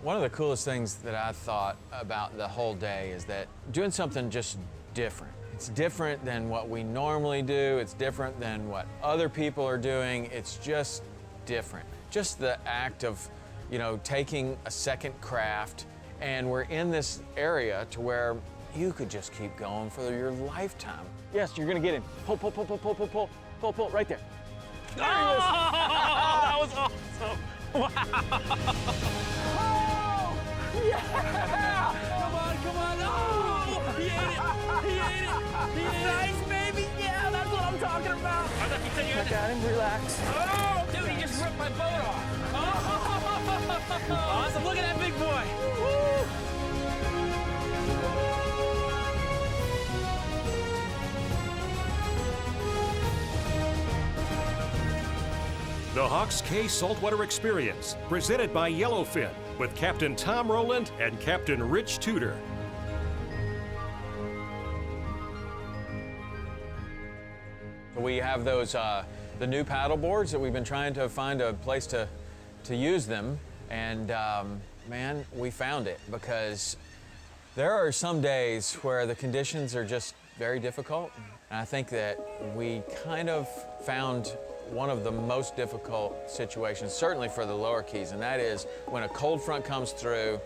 One of the coolest things that I thought about the whole day is that doing something just different. It's different than what we normally do. It's different than what other people are doing. It's just different. Just the act of, you know, taking a second craft, and we're in this area to where you could just keep going for your lifetime. Yes, you're gonna get him. Pull, pull, pull, pull, pull, pull, pull, pull, pull, right there. There he is. That was awesome. Wow. Oh, yeah! Come on, come on. Oh, he ate it. He ate it. He ate it. Nice, baby. Yeah, that's what I'm talking about. I thought you said you had Got him, relax. Oh, dude, he just ripped my boat off. Oh, awesome. Look at that big boy. Woo. The Hawks Cay Saltwater Experience, presented by Yellowfin, with Captain Tom Rowland and Captain Rich Tudor. We have those, the new paddle boards that we've been trying to find a place to use them, and man, we found it, because there are some days where the conditions are just very difficult, and I think that we kind of found one of the most difficult situations, certainly for the lower keys, and that is when a cold front comes through,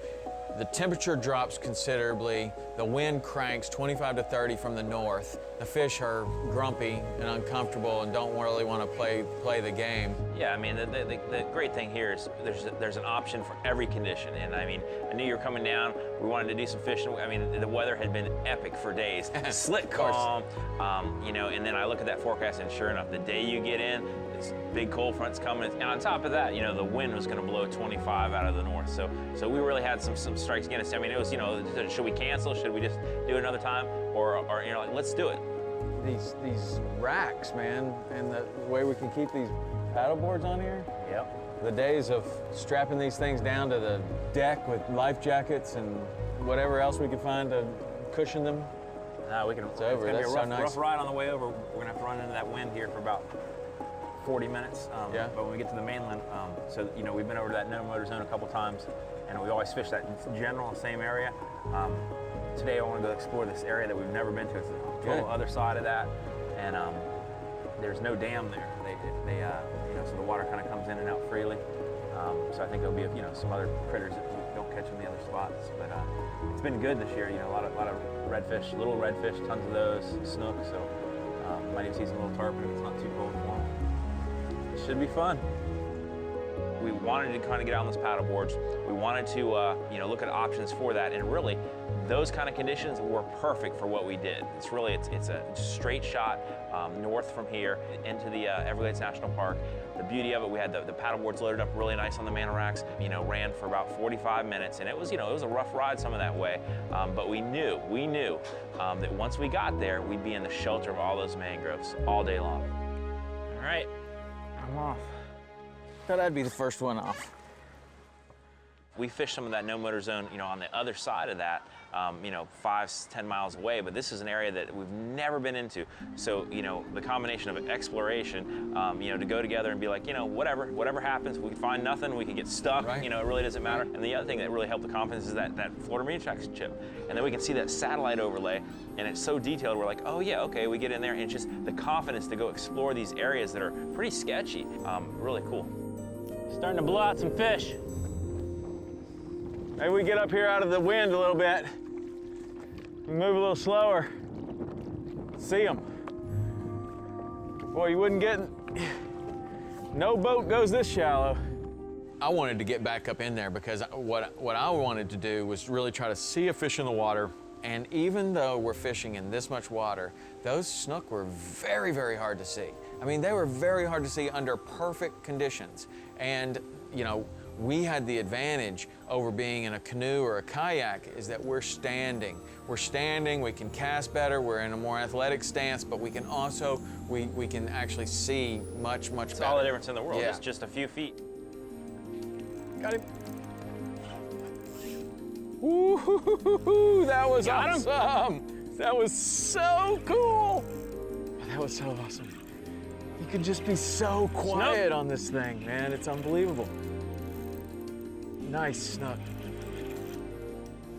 the temperature drops considerably, the wind cranks 25 to 30 from the north, the fish are grumpy and uncomfortable and don't really want to play the game. Yeah, I mean, the great thing here is there's an option for every condition. And I mean, I knew you were coming down. We wanted to do some fishing. I mean, the weather had been epic for days. Slick calm, you know, and then I look at that forecast, and sure enough, the day you get in, this big cold front's coming. And on top of that, you know, the wind was going to blow 25 out of the north. So we really had some strikes against us. I mean, it was, you know, should we cancel? Should we just do it another time? Or you know, like, let's do it. These racks, man, and the way we can keep these paddle boards on here. Yep. The days of strapping these things down to the deck with life jackets and whatever else we could find to cushion them. No, we can. It's over. It's That's gonna be so nice. rough ride on the way over. We're gonna have to run into that wind here for about 40 minutes. Yeah. But when we get to the mainland, so you know, we've been over to that no motor zone a couple times, and we always fish that general same area. Today I want to go explore this area that we've never been to. It's the total other side of that, and there's no dam there. They you know, so the water kind of comes in and out freely. So I think there'll be, you know, some other critters that we don't catch in the other spots. But it's been good this year. You know, a lot of redfish, little redfish, tons of those, snook. So might even see some little tarpon if it's not too cold for them. It should be fun. We wanted to kind of get out on those paddle boards. We wanted to, you know, look at options for that, and really, those kind of conditions were perfect for what we did. It's really, it's a straight shot north from here into the Everglades National Park. The beauty of it, we had the paddle boards loaded up really nice on the man racks. You know, ran for about 45 minutes, and it was, you know, it was a rough ride some of that way. But we knew that once we got there, we'd be in the shelter of all those mangroves all day long. All right, I'm off. Thought I'd be the first one off. We fished some of that no motor zone, you know, on the other side of that, you know, 5-10 miles away, but this is an area that we've never been into. So, you know, the combination of exploration, you know, to go together and be like, you know, whatever happens, we can find nothing, we can get stuck, right. You know, it really doesn't matter. And the other thing that really helped the confidence is that Florida Marine Tracks chip. And then we can see that satellite overlay, and it's so detailed, we're like, oh yeah, okay, we get in there, and it's just the confidence to go explore these areas that are pretty sketchy. Really cool. Starting to blow out some fish. Maybe we get up here out of the wind a little bit. Move a little slower. See them. Boy, you wouldn't get, no boat goes this shallow. I wanted to get back up in there because what I wanted to do was really try to see a fish in the water. And even though we're fishing in this much water, those snook were very, very hard to see. I mean, they were very hard to see under perfect conditions. And, you know, we had the advantage over being in a canoe or a kayak is that we're standing. We're standing, we can cast better, we're in a more athletic stance, but we can also, we can actually see much, much It's better. all the difference in the world, Yeah. It's just a few feet. Got him. Woo-hoo-hoo-hoo-hoo, that was awesome. That was so cool. That was so awesome. You can just be so quiet on this thing, man. It's unbelievable. Nice snook.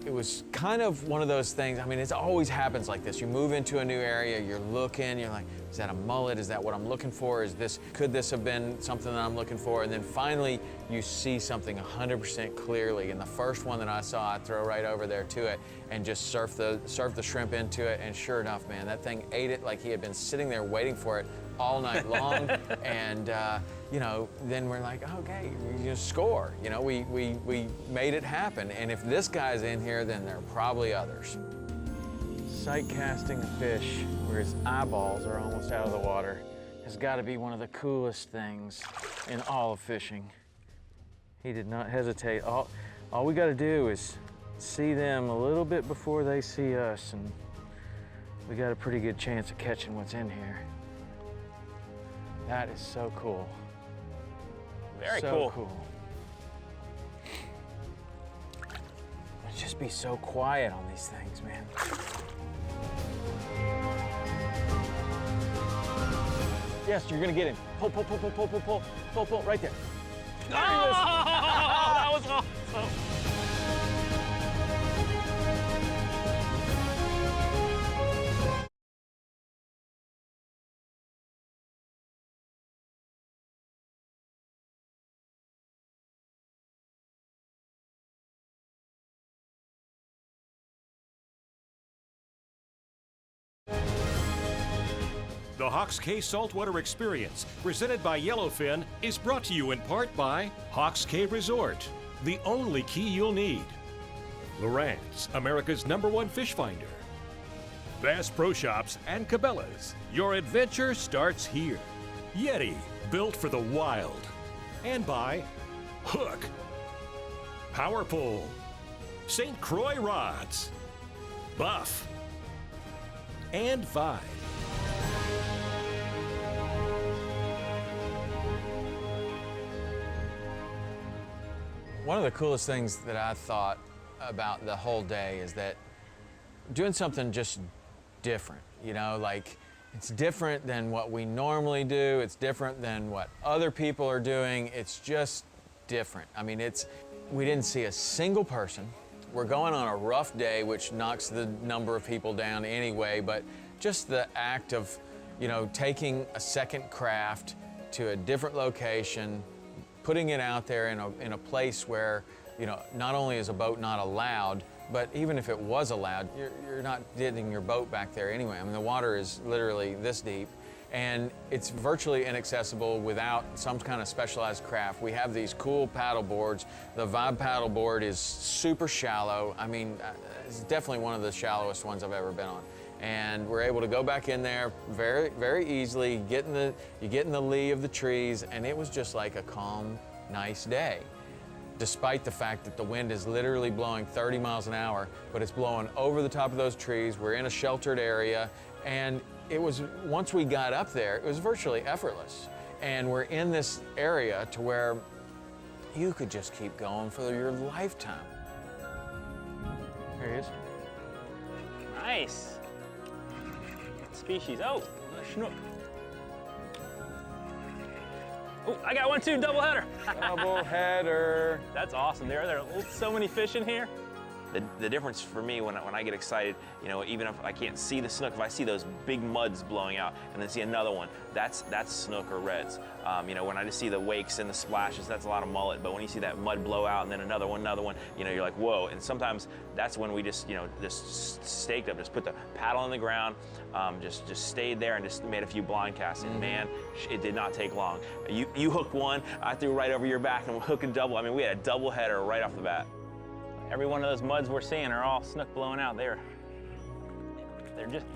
it was kind of one of those things. I mean, it always happens like this. You move into a new area, you're looking, you're like, is that a mullet? Is that what I'm looking for? Could this have been something that I'm looking for? And then finally, you see something 100% clearly. And the first one that I saw, I throw right over there to it and just surf the shrimp into it. And sure enough, man, that thing ate it like he had been sitting there waiting for it all night long. And you know, then we're like, okay, you just score. You know, we made it happen. And if this guy's in here, then there are probably others. Sight casting a fish where his eyeballs are almost out of the water has got to be one of the coolest things in all of fishing. He did not hesitate. All we got to do is see them a little bit before they see us, and we got a pretty good chance of catching what's in here. That is so cool. Very so cool. Let's just be so quiet on these things, man. Yes, you're gonna get him. Pull, pull, pull, pull, pull, pull, pull, pull, pull, right there. There he is. That was awesome. The Hawks Cay Saltwater Experience, presented by Yellowfin, is brought to you in part by Hawks Cay Resort, the only key you'll need. Loran's, America's #1 fish finder. Bass Pro Shops and Cabela's, your adventure starts here. Yeti, built for the wild. And by Hook, Power Pole, St. Croix Rods, Buff, and Vibe. One of the coolest things that I thought about the whole day is that doing something just different, you know, like it's different than what we normally do. It's different than what other people are doing. It's just different. I mean, we didn't see a single person. We're going on a rough day, which knocks the number of people down anyway, but just the act of, you know, taking a second craft to a different location, putting it out there in a place where, you know, not only is a boat not allowed, but even if it was allowed, you're not getting your boat back there anyway. I mean, the water is literally this deep, and it's virtually inaccessible without some kind of specialized craft. We have these cool paddle boards. The Vibe paddleboard is super shallow. I mean, it's definitely one of the shallowest ones I've ever been on. And we're able to go back in there very, very easily, you get in the lee of the trees, and it was just like a calm, nice day. Despite the fact that the wind is literally blowing 30 miles an hour, but it's blowing over the top of those trees. We're in a sheltered area, and it was, once we got up there, it was virtually effortless. And we're in this area to where you could just keep going for your lifetime. There he is. Nice. Species. Oh, Snook. Oh, I got one too, double header. Double header. That's awesome. There are so many fish in here. The difference for me when I get excited, you know, even if I can't see the snook, if I see those big muds blowing out and then see another one, that's snook or reds. You know, when I just see the wakes and the splashes, that's a lot of mullet. But when you see that mud blow out and then another one, you know, you're like, whoa. And sometimes that's when we just, you know, just staked up, just put the paddle on the ground, just stayed there and just made a few blind casts. And man, it did not take long. You hooked one, I threw right over your back and we hooked a double. I mean, we had a double header right off the bat. Every one of those muds we're seeing are all snook blowing out there.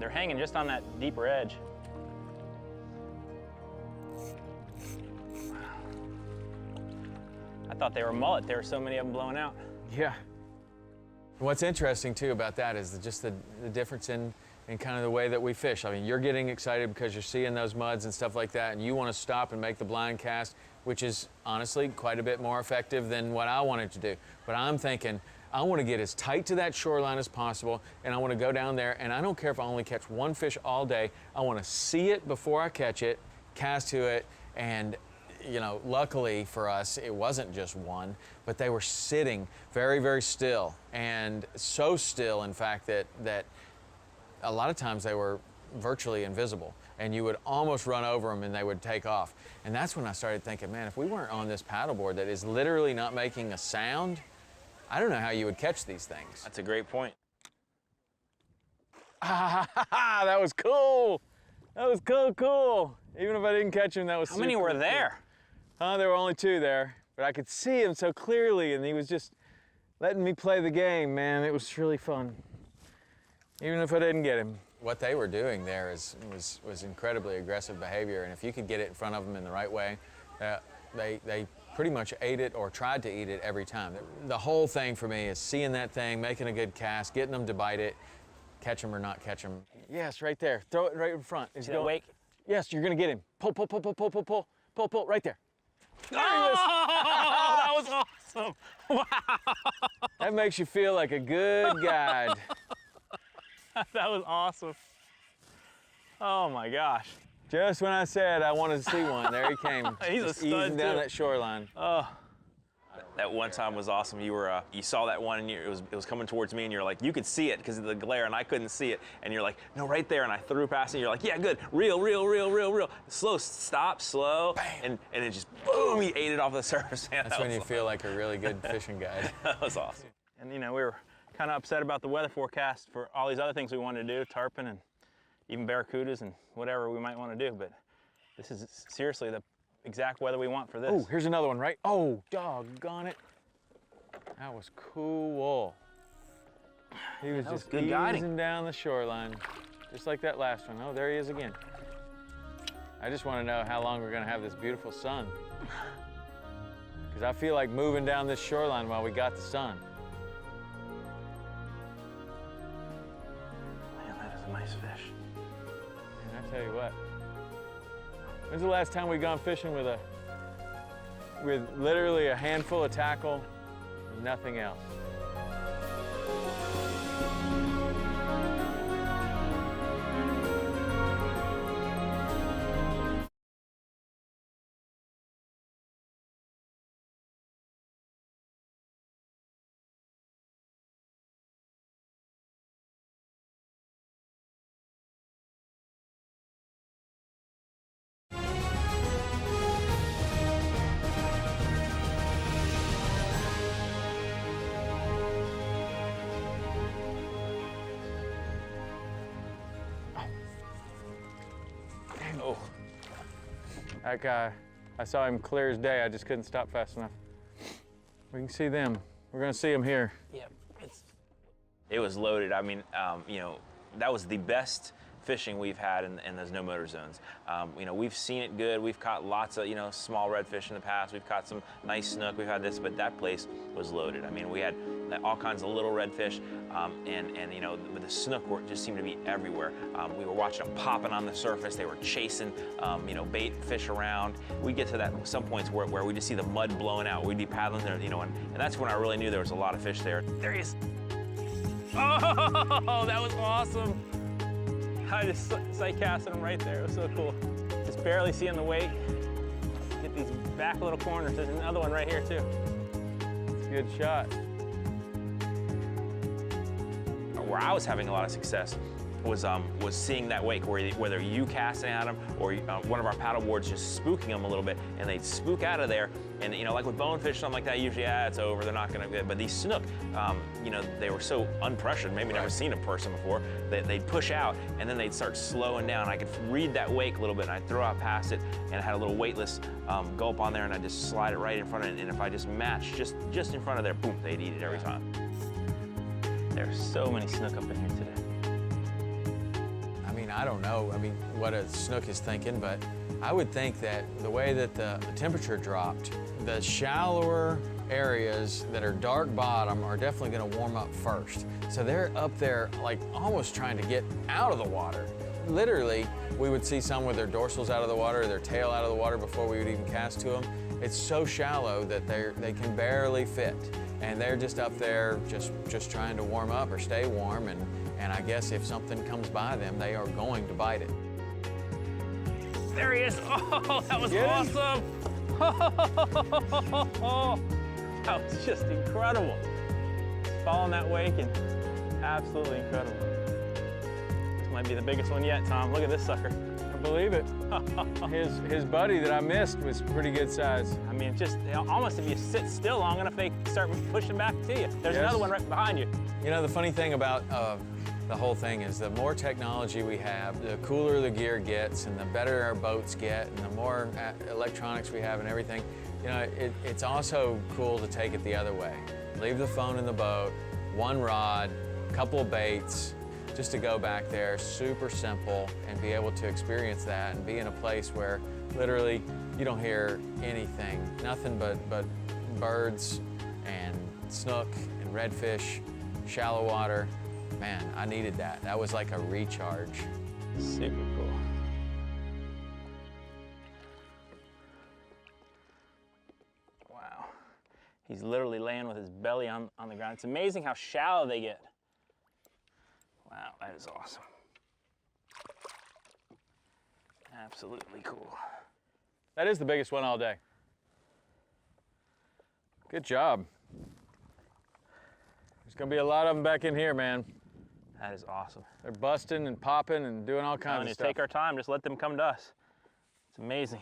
They're hanging just on that deeper edge. I thought they were mullet. There were so many of them blowing out. Yeah. What's interesting too about that is just the difference in kind of the way that we fish. I mean, you're getting excited because you're seeing those muds and stuff like that, and you want to stop and make the blind cast, which is honestly quite a bit more effective than what I wanted to do. But I'm thinking, I want to get as tight to that shoreline as possible, and I want to go down there, and I don't care if I only catch one fish all day. I want to see it before I catch it, cast to it, and you know, luckily for us, it wasn't just one, but they were sitting very, very still, and so still, in fact, that a lot of times they were virtually invisible, and you would almost run over them and they would take off. And that's when I started thinking, man, if we weren't on this paddleboard that is literally not making a sound, I don't know how you would catch these things. That's a great point. That was cool. That was cool. Even if I didn't catch him, that was How many were there? There were only 2 there, but I could see him so clearly, and he was just letting me play the game, man. It was really fun, even if I didn't get him. What they were doing there was incredibly aggressive behavior, and if you could get it in front of them in the right way, they pretty much ate it or tried to eat it every time. The whole thing for me is seeing that thing, making a good cast, getting them to bite it, catch them or not catch them. Yes, right there. Throw it right in front. See that wake? Yes, you're gonna get him. Pull, right there. There Oh, that was awesome. Wow. That makes you feel like a good guide. That was awesome. Oh my gosh. Just when I said I wanted to see one, there he came. He's just a stud, easing down too. that shoreline. Oh. That one time was awesome. You saw that one, and it was coming towards me, and you're like, you could see it because of the glare, and I couldn't see it. And you're like, no, right there. And I threw past it, and you're like, yeah, good. Reel. Slow, stop, slow. And it just, boom, he ate it off the surface. Man, That's when you feel like a really good fishing guide. That was awesome. And you know, we were kind of upset about the weather forecast for all these other things we wanted to do, tarpon and even barracudas and whatever we might want to do. But this is seriously the exact weather we want for this. Oh, here's another one, right? Oh, doggone it. That was cool. He was just good easing guiding. down the shoreline, just like that last one. Oh, there he is again. I just want to know how long we're going to have this beautiful sun. Because I feel like moving down this shoreline while we got the sun. Man, that is a nice fish. And I tell you what, when's the last time we gone fishing with literally a handful of tackle and nothing else? Oh. That guy, I saw him clear as day. I just couldn't stop fast enough. We can see them. We're gonna see them here. Yeah. It was loaded. I mean, you know, that was the best fishing we've had in those no motor zones. You know, we've seen it good. We've caught lots of, you know, small redfish in the past. We've caught some nice snook. We've had this, but that place was loaded. I mean, we had all kinds of little redfish, and you know, the snook just seemed to be everywhere. We were watching them popping on the surface. They were chasing, you know, bait fish around. We get to that some points where we just see the mud blowing out. We'd be paddling there, you know, and that's when I really knew there was a lot of fish there. There he is. Oh, that was awesome. I just sight casted him right there. It was so cool. Just barely seeing the weight. Get these back little corners. There's another one right here too. It's a good shot. Where I was having a lot of success was seeing that wake, whether you casting at them or one of our paddle boards just spooking them a little bit, and they'd spook out of there. And you know, like with bonefish, something like that, usually, it's over, they're not gonna get. But these snook, you know, they were so unpressured, maybe never seen a person before, they'd push out and then they'd start slowing down. I could read that wake a little bit, and I'd throw out past it, and I had a little weightless go up on there, and I'd just slide it right in front of it. And if I just matched just in front of there, boom, they'd eat it every time. There's so many snook up in here today. I mean, I don't know, what a snook is thinking, but I would think that the way that the temperature dropped, the shallower areas that are dark bottom are definitely gonna warm up first. So they're up there like almost trying to get out of the water. Literally, we would see some with their dorsals out of the water, their tail out of the water before we would even cast to them. It's so shallow that they can barely fit. And they're just up there just trying to warm up or stay warm, and I guess if something comes by them, they are going to bite it. There he is. Oh, that was Get him? awesome. That was just incredible. Following that wake and absolutely incredible. This might be the biggest one yet, Tom. Look at this sucker. I believe it. His buddy that I missed was pretty good size. I mean, just almost if you sit still long enough, they start pushing back to you. There's another one right behind you. You know, the funny thing about the whole thing is the more technology we have, the cooler the gear gets and the better our boats get and the more electronics we have and everything. You know, it's also cool to take it the other way. Leave the phone in the boat, one rod, a couple of baits, just to go back there, super simple, and be able to experience that and be in a place where literally you don't hear anything, nothing but birds and snook and redfish, shallow water. Man, I needed that. That was like a recharge. Super cool. Wow. He's literally laying with his belly on the ground. It's amazing how shallow they get. Wow, that is awesome. Absolutely cool. That is the biggest one all day. Good job. There's gonna be a lot of them back in here, man. That is awesome. They're busting and popping and doing all kinds of stuff. Take our time, just let them come to us. It's amazing.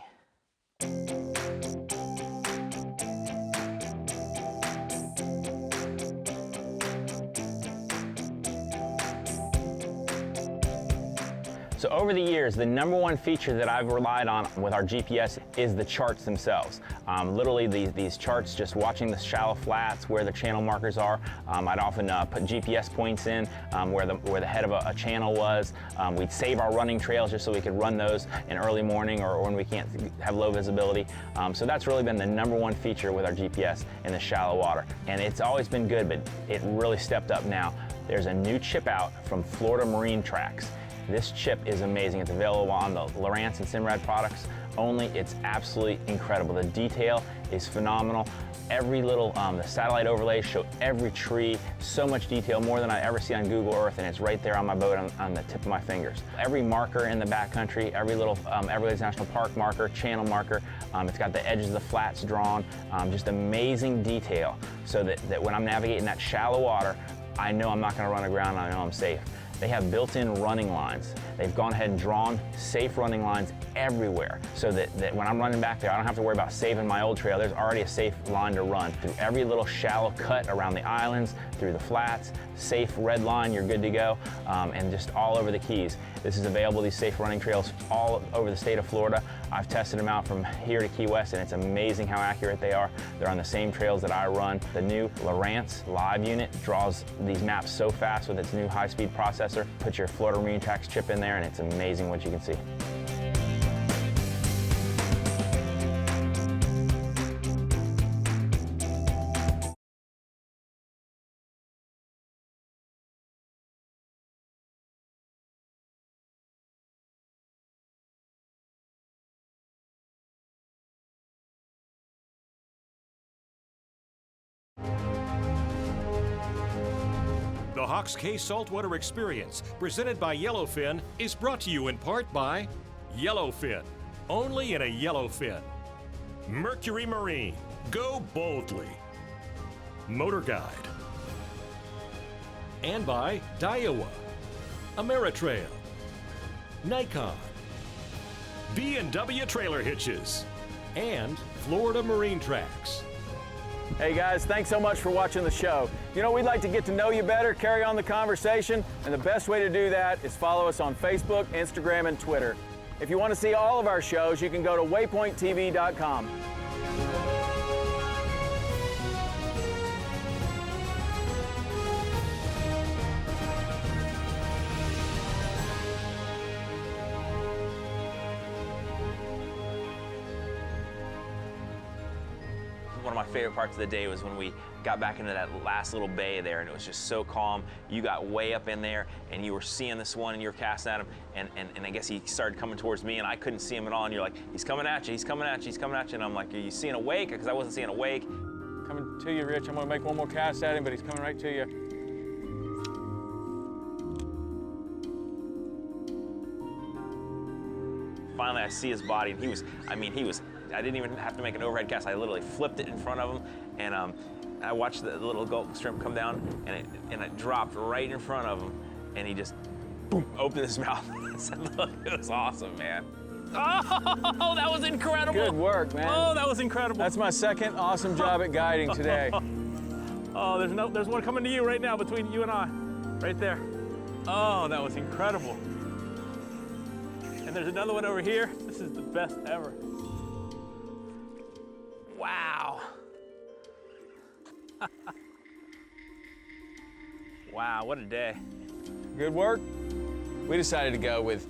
So over the years, the #1 feature that I've relied on with our GPS is the charts themselves. Literally these charts, just watching the shallow flats where the channel markers are. I'd often put GPS points in where the head of a channel was. We'd save our running trails just so we could run those in early morning or when we can't have low visibility. So that's really been the #1 feature with our GPS in the shallow water. And it's always been good, but it really stepped up now. There's a new chip out from Florida Marine Tracks. This chip is amazing. It's available on the Lowrance and Simrad products only. It's absolutely incredible. The detail is phenomenal. Every little, the satellite overlays show every tree, so much detail, more than I ever see on Google Earth, and it's right there on my boat on the tip of my fingers. Every marker in the backcountry, every little Everglades National Park marker, channel marker, it's got the edges of the flats drawn, just amazing detail, so that when I'm navigating that shallow water, I know I'm not gonna run aground, I know I'm safe. They have built-in running lines. They've gone ahead and drawn safe running lines everywhere so that when I'm running back there, I don't have to worry about saving my old trail. There's already a safe line to run through every little shallow cut around the islands, through the flats, safe red line, you're good to go, and just all over the Keys. This is available, these safe running trails, all over the state of Florida. I've tested them out from here to Key West, and it's amazing how accurate they are. They're on the same trails that I run. The new Lowrance Live unit draws these maps so fast with its new high-speed processor. Put your Florida Marine Tracks chip in there, and it's amazing what you can see. The Hawks Cay Saltwater Experience, presented by Yellowfin, is brought to you in part by Yellowfin, only in a Yellowfin. Mercury Marine, go boldly. Motor Guide. And by Daiwa, Ameritrail, Nikon, B&W Trailer Hitches, and Florida Marine Tracks. Hey guys, thanks so much for watching the show. You know, we'd like to get to know you better, carry on the conversation, and the best way to do that is follow us on Facebook, Instagram, and Twitter. If you want to see all of our shows, you can go to waypointtv.com. One of my favorite parts of the day was when we got back into that last little bay there, and it was just so calm. You got way up in there and you were seeing this one and you were casting at him, and I guess he started coming towards me and I couldn't see him at all, and you're like, he's coming at you, he's coming at you, he's coming at you, and I'm like, are you seeing a wake? Because I wasn't seeing a wake. Coming to you, Rich. I'm gonna make one more cast at him, but he's coming right to you. Finally, I see his body, and he was I didn't even have to make an overhead cast. I literally flipped it in front of him, and I watched the little gulp shrimp come down, and it dropped right in front of him, and he just, boom, opened his mouth. I said, look, it was awesome, man. Oh, that was incredible. Good work, man. Oh, that was incredible. That's my second awesome job at guiding today. Oh, there's one coming to you right now between you and I, right there. Oh, that was incredible. And there's another one over here. This is the best ever. Wow. Wow, what a day. Good work. We decided to go with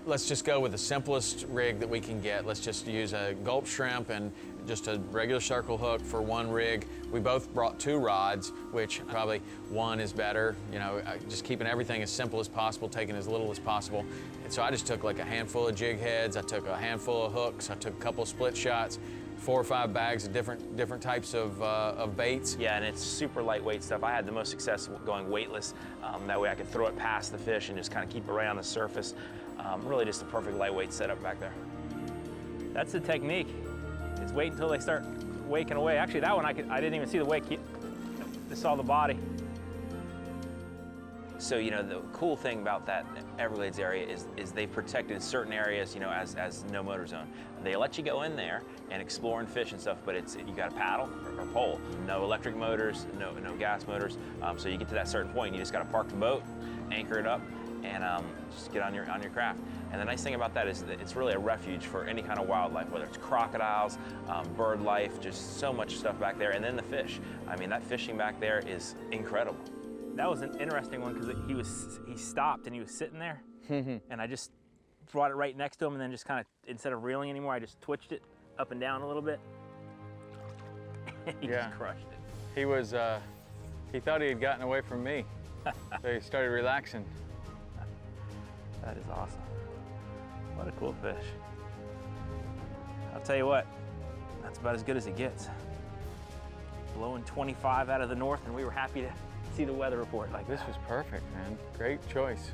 let's just go with the simplest rig that we can get. Let's just use a gulp shrimp and just a regular circle hook for one rig. We both brought 2 rods, which probably one is better. You know, just keeping everything as simple as possible, taking as little as possible. And so I just took like a handful of jig heads, I took a handful of hooks, I took a couple of split shots, 4 or 5 bags of different types of baits. Yeah, and it's super lightweight stuff. I had the most success going weightless. That way I could throw it past the fish and just kind of keep it right on the surface. Really just a perfect lightweight setup back there. That's the technique. Is wait until they start waking away. Actually, that one I didn't even see the wake. Just saw the body. So, you know, the cool thing about that Everglades area is they protected certain areas, you know, as no motor zone. They let you go in there and explore and fish and stuff, but you got to paddle or pole. No electric motors, no gas motors. So you get to that certain point, you just got to park the boat, anchor it up, and just get on your craft. And the nice thing about that is that it's really a refuge for any kind of wildlife, whether it's crocodiles, bird life, just so much stuff back there, and then the fish. I mean, that fishing back there is incredible. That was an interesting one because he stopped and he was sitting there, and I just brought it right next to him, and then just kind of, instead of reeling anymore, I just twitched it up and down a little bit. He just crushed it. He was, he thought he had gotten away from me, so he started relaxing. That is awesome. What a cool fish. I'll tell you what, that's about as good as it gets. Blowing 25 out of the north, and we were happy to see the weather report like this. Was perfect, man. Great choice.